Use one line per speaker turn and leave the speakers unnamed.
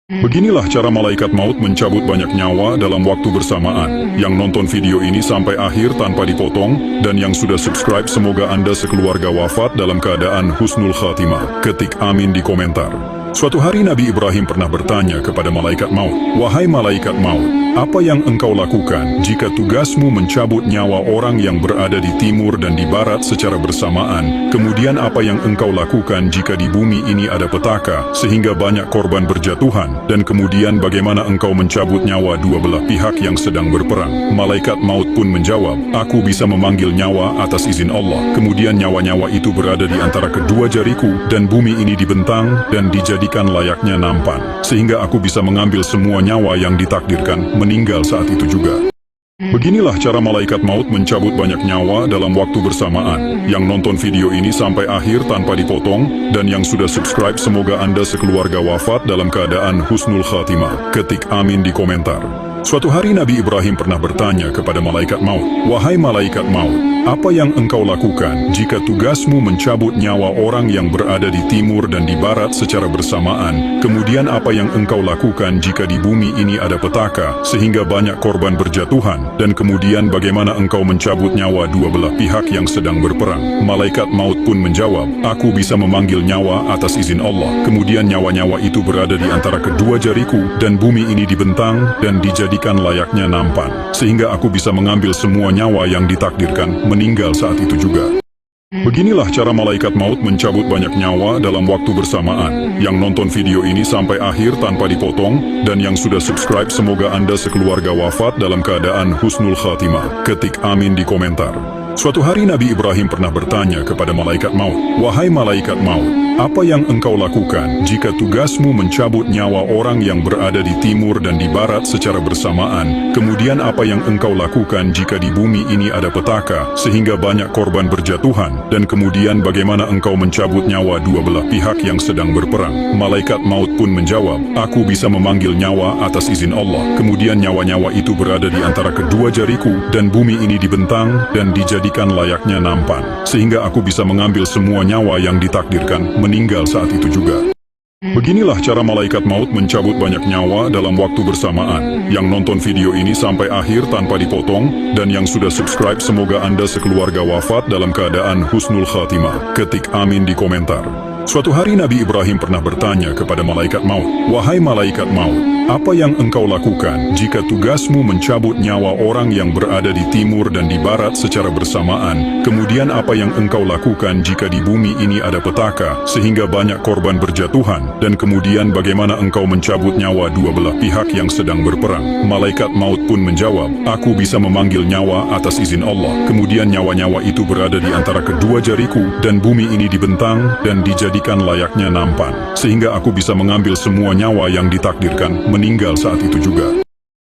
Beginilah cara malaikat maut mencabut banyak nyawa dalam waktu bersamaan. Yang nonton video ini sampai akhir tanpa dipotong, dan yang sudah subscribe semoga Anda sekeluarga wafat dalam keadaan husnul khatimah. Ketik amin di komentar. Suatu hari Nabi Ibrahim pernah bertanya kepada malaikat maut, "Wahai malaikat maut, apa yang engkau lakukan jika tugasmu mencabut nyawa orang yang berada di timur dan di barat secara bersamaan? Kemudian apa yang engkau lakukan jika di bumi ini ada petaka sehingga banyak korban berjatuhan? Dan kemudian bagaimana engkau mencabut nyawa dua belah pihak yang sedang berperang?" Malaikat maut pun menjawab, "Aku bisa memanggil nyawa atas izin Allah. Kemudian nyawa-nyawa itu berada di antara kedua jariku dan bumi ini dibentang dan dijadikan layaknya nampan, sehingga aku bisa mengambil semua nyawa yang ditakdirkan meninggal saat itu juga." Beginilah cara malaikat maut mencabut banyak nyawa dalam waktu bersamaan. Yang nonton video ini sampai akhir tanpa dipotong, dan yang sudah subscribe semoga Anda sekeluarga wafat dalam keadaan husnul khatimah. Ketik amin di komentar. Suatu hari Nabi Ibrahim pernah bertanya kepada malaikat maut, "Wahai malaikat maut, apa yang engkau lakukan jika tugasmu mencabut nyawa orang yang berada di timur dan di barat secara bersamaan? Kemudian apa yang engkau lakukan jika di bumi ini ada petaka sehingga banyak korban berjatuhan? Dan kemudian bagaimana engkau mencabut nyawa dua belah pihak yang sedang berperang?" Malaikat maut pun menjawab, "Aku bisa memanggil nyawa atas izin Allah. Kemudian nyawa-nyawa itu berada di antara kedua jariku dan bumi ini dibentang dan dijadikan layaknya nampan, sehingga aku bisa mengambil semua nyawa yang ditakdirkan meninggal saat itu juga." Beginilah cara malaikat maut mencabut banyak nyawa dalam waktu bersamaan. Yang nonton video ini sampai akhir tanpa dipotong, dan yang sudah subscribe semoga Anda sekeluarga wafat dalam keadaan husnul khatimah. Ketik amin di komentar. Suatu hari Nabi Ibrahim pernah bertanya kepada malaikat maut, "Wahai malaikat maut, apa yang engkau lakukan jika tugasmu mencabut nyawa orang yang berada di timur dan di barat secara bersamaan? Kemudian apa yang engkau lakukan jika di bumi ini ada petaka sehingga banyak korban berjatuhan? Dan kemudian bagaimana engkau mencabut nyawa dua belah pihak yang sedang berperang?" Malaikat maut pun menjawab, "Aku bisa memanggil nyawa atas izin Allah. Kemudian nyawa-nyawa itu berada di antara kedua jariku dan bumi ini dibentang dan dijadikan layaknya nampan, sehingga aku bisa mengambil semua nyawa yang ditakdirkan meninggal saat itu juga." Beginilah cara malaikat maut mencabut banyak nyawa dalam waktu bersamaan. Yang nonton video ini sampai akhir tanpa dipotong, dan yang sudah subscribe semoga Anda sekeluarga wafat dalam keadaan husnul khatimah. Ketik amin di komentar. Suatu hari Nabi Ibrahim pernah bertanya kepada malaikat maut, "Wahai malaikat maut, apa yang engkau lakukan jika tugasmu mencabut nyawa orang yang berada di timur dan di barat secara bersamaan? Kemudian apa yang engkau lakukan jika di bumi ini ada petaka sehingga banyak korban berjatuhan? Dan kemudian bagaimana engkau mencabut nyawa dua belah pihak yang sedang berperang?" Malaikat maut pun menjawab, "Aku bisa memanggil nyawa atas izin Allah. Kemudian nyawa-nyawa itu berada di antara kedua jariku dan bumi ini dibentang dan dijadikan layaknya nampan, sehingga aku bisa mengambil semua nyawa yang ditakdirkan meninggal saat itu juga."